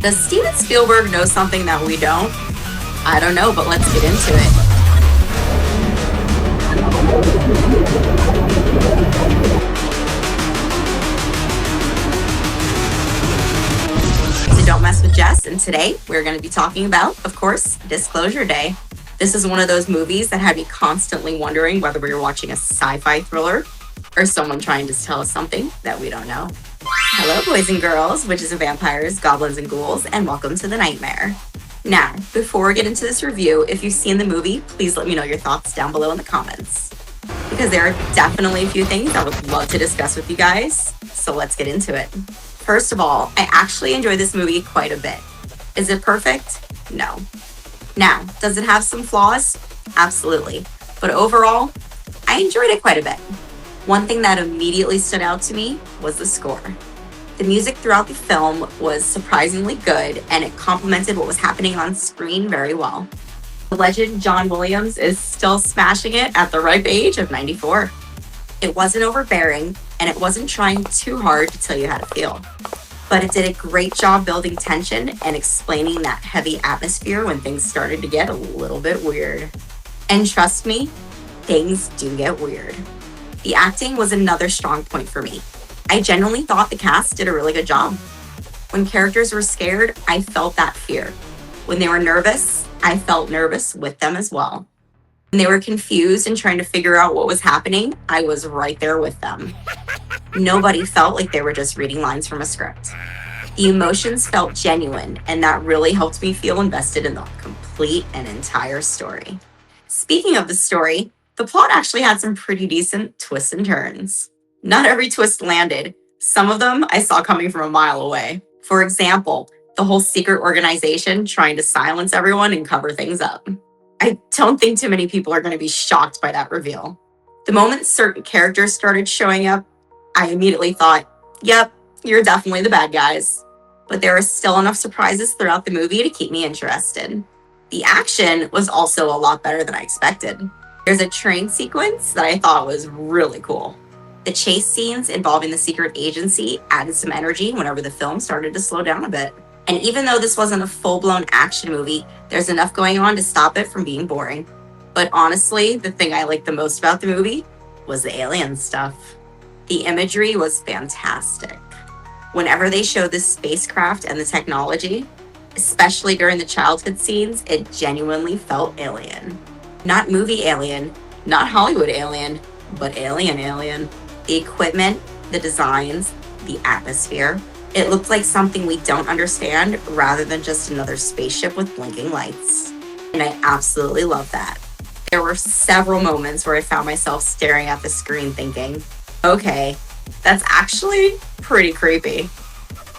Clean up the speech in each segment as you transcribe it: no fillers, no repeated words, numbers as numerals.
Does Steven Spielberg know something that we don't? I don't know, but let's get into it. So don't mess with Jess, and today we're going to be talking about, of course, Disclosure Day. This is one of those movies that had me constantly wondering whether we were watching a sci-fi thriller or someone trying to tell us something that we don't know. Hello, boys and girls, witches and vampires, goblins and ghouls, and welcome to the nightmare. Now, before we get into this review, if you've seen the movie, please let me know your thoughts down below in the comments, because there are definitely a few things I would love to discuss with you guys, so let's get into it. First of all, I actually enjoyed this movie quite a bit. Is it perfect? No. Now, does it have some flaws? Absolutely. But overall, I enjoyed it quite a bit. One thing that immediately stood out to me was the score. The music throughout the film was surprisingly good, and it complemented what was happening on screen very well. The legend John Williams is still smashing it at the ripe age of 94. It wasn't overbearing, and it wasn't trying too hard to tell you how to feel. But it did a great job building tension and explaining that heavy atmosphere when things started to get a little bit weird. And trust me, things do get weird. The acting was another strong point for me. I genuinely thought the cast did a really good job. When characters were scared, I felt that fear. When they were nervous, I felt nervous with them as well. When they were confused and trying to figure out what was happening, I was right there with them. Nobody felt like they were just reading lines from a script. The emotions felt genuine, and that really helped me feel invested in the complete and entire story. Speaking of the story, the plot actually had some pretty decent twists and turns. Not every twist landed. Some of them I saw coming from a mile away. For example, the whole secret organization trying to silence everyone and cover things up. I don't think too many people are going to be shocked by that reveal. The moment certain characters started showing up, I immediately thought, yep, you're definitely the bad guys. But there were still enough surprises throughout the movie to keep me interested. The action was also a lot better than I expected. There's a train sequence that I thought was really cool. The chase scenes involving the secret agency added some energy whenever the film started to slow down a bit. And even though this wasn't a full-blown action movie, there's enough going on to stop it from being boring. But honestly, the thing I liked the most about the movie was the alien stuff. The imagery was fantastic. Whenever they showed the spacecraft and the technology, especially during the childhood scenes, it genuinely felt alien. Not movie alien, not Hollywood alien, but alien. The equipment, the designs, the atmosphere. It looked like something we don't understand rather than just another spaceship with blinking lights. And I absolutely love that. There were several moments where I found myself staring at the screen thinking, okay, that's actually pretty creepy.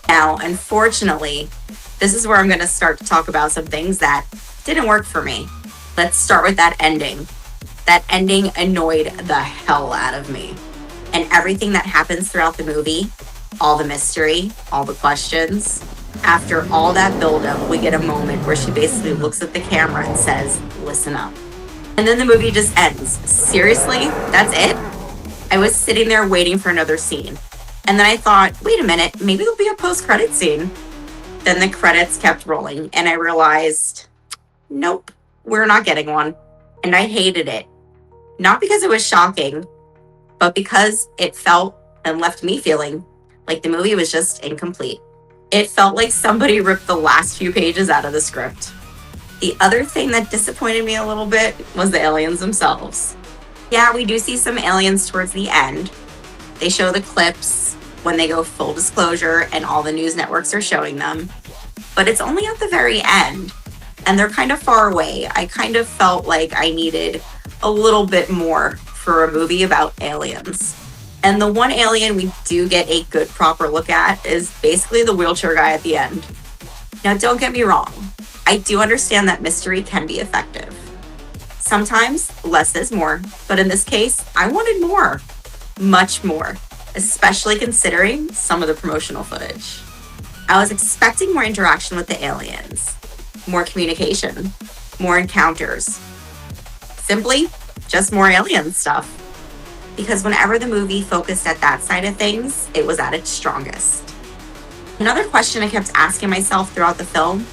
Now, unfortunately, this is where I'm going to start to talk about some things that didn't work for me. Let's start with that ending. That ending annoyed the hell out of me. And everything that happens throughout the movie, all the mystery, all the questions, after all that buildup, we get a moment where she basically looks at the camera and says, listen up. And then the movie just ends. Seriously? That's it? I was sitting there waiting for another scene. And then I thought, wait a minute, maybe there'll be a post-credit scene. Then the credits kept rolling and I realized, nope, we're not getting one. And I hated it. Not because it was shocking, but because it felt and left me feeling like the movie was just incomplete. It felt like somebody ripped the last few pages out of the script. The other thing that disappointed me a little bit was the aliens themselves. Yeah, we do see some aliens towards the end. They show the clips when they go full disclosure and all the news networks are showing them. But it's only at the very end. And they're kind of far away. I kind of felt like I needed a little bit more for a movie about aliens. And the one alien we do get a good proper look at is basically the wheelchair guy at the end. Now, don't get me wrong. I do understand that mystery can be effective. Sometimes less is more, but in this case, I wanted more. Much more, especially considering some of the promotional footage. I was expecting more interaction with the aliens, more communication, more encounters. Simply, just more alien stuff. Because whenever the movie focused at that side of things, it was at its strongest. Another question I kept asking myself throughout the film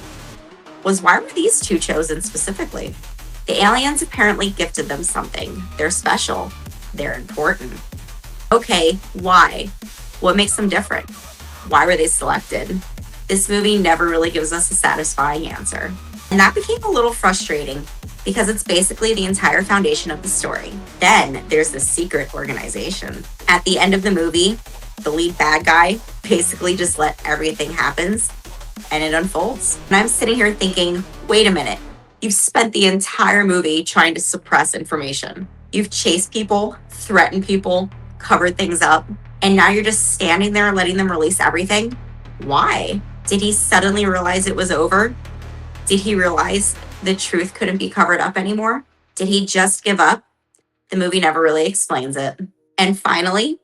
was, why were these two chosen specifically? The aliens apparently gifted them something. They're special. They're important. Okay, why? What makes them different? Why were they selected? This movie never really gives us a satisfying answer. And that became a little frustrating because it's basically the entire foundation of the story. Then there's the secret organization. At the end of the movie, the lead bad guy basically just let everything happen and it unfolds. And I'm sitting here thinking, wait a minute. You've spent the entire movie trying to suppress information. You've chased people, threatened people, covered things up, and now you're just standing there letting them release everything? Why? Did he suddenly realize it was over? Did he realize the truth couldn't be covered up anymore? Did he just give up? The movie never really explains it. And finally,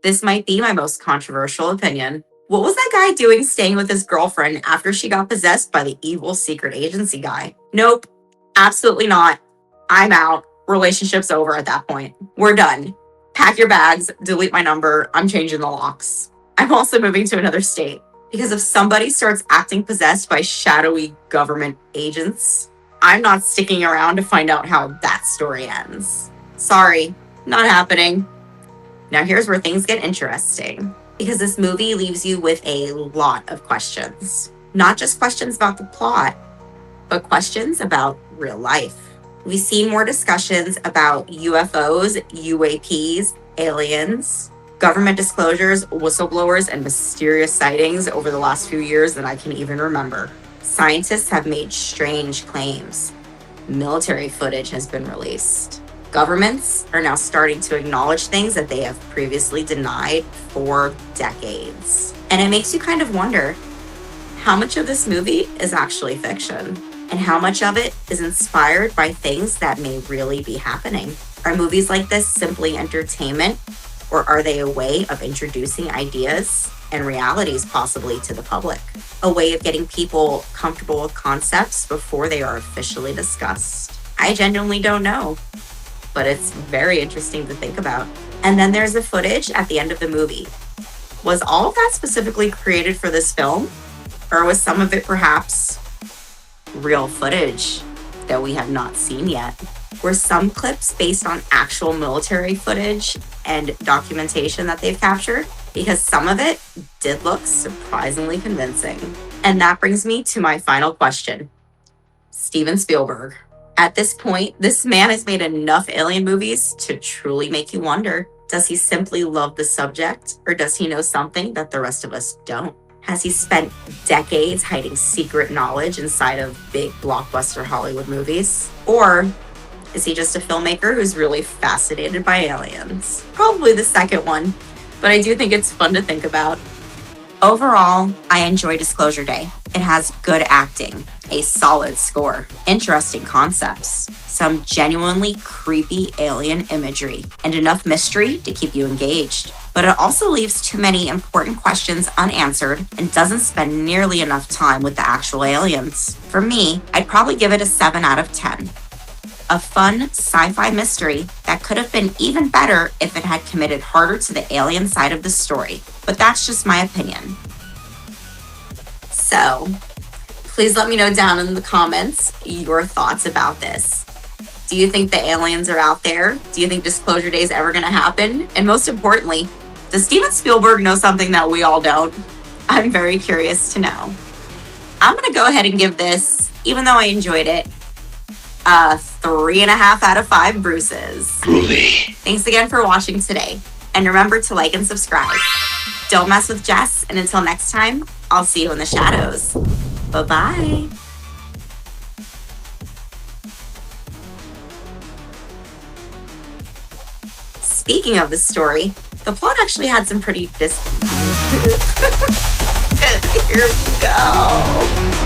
this might be my most controversial opinion. What was that guy doing staying with his girlfriend after she got possessed by the evil secret agency guy? Nope, absolutely not. I'm out. Relationship's over at that point. We're done. Pack your bags, delete my number. I'm changing the locks. I'm also moving to another state. Because if somebody starts acting possessed by shadowy government agents, I'm not sticking around to find out how that story ends. Sorry, not happening. Now here's where things get interesting. Because this movie leaves you with a lot of questions. Not just questions about the plot, but questions about real life. We've seen more discussions about UFOs, UAPs, aliens, government disclosures, whistleblowers, and mysterious sightings over the last few years than I can even remember. Scientists have made strange claims. Military footage has been released. Governments are now starting to acknowledge things that they have previously denied for decades. And it makes you kind of wonder, how much of this movie is actually fiction? And how much of it is inspired by things that may really be happening? Are movies like this simply entertainment, or are they a way of introducing ideas and realities possibly to the public? A way of getting people comfortable with concepts before they are officially discussed? I genuinely don't know, but it's very interesting to think about. And then there's the footage at the end of the movie. Was all of that specifically created for this film? Or was some of it perhaps real footage that we have not seen yet? Were some clips based on actual military footage and documentation that they've captured? Because some of it did look surprisingly convincing. And that brings me to my final question. Steven Spielberg. At this point, this man has made enough alien movies to truly make you wonder, does he simply love the subject, or does he know something that the rest of us don't? Has he spent decades hiding secret knowledge inside of big blockbuster Hollywood movies? Or is he just a filmmaker who's really fascinated by aliens? Probably the second one, but I do think it's fun to think about. Overall, I enjoy Disclosure Day. It has good acting, a solid score, interesting concepts, some genuinely creepy alien imagery, and enough mystery to keep you engaged. But it also leaves too many important questions unanswered and doesn't spend nearly enough time with the actual aliens. For me, I'd probably give it a 7 out of 10. A fun sci-fi mystery that could have been even better if it had committed harder to the alien side of the story. But that's just my opinion. So, please let me know down in the comments your thoughts about this. Do you think the aliens are out there? Do you think Disclosure Day is ever going to happen? And most importantly, does Steven Spielberg know something that we all don't? I'm very curious to know. I'm going to go ahead and give this, even though I enjoyed it, 3.5 out of 5 Bruces. Groovy. Thanks again for watching today. And remember to like and subscribe. Don't mess with Jess. And until next time, I'll see you in the shadows. Bye-bye. Speaking of the story, the plot actually had some pretty Here we go.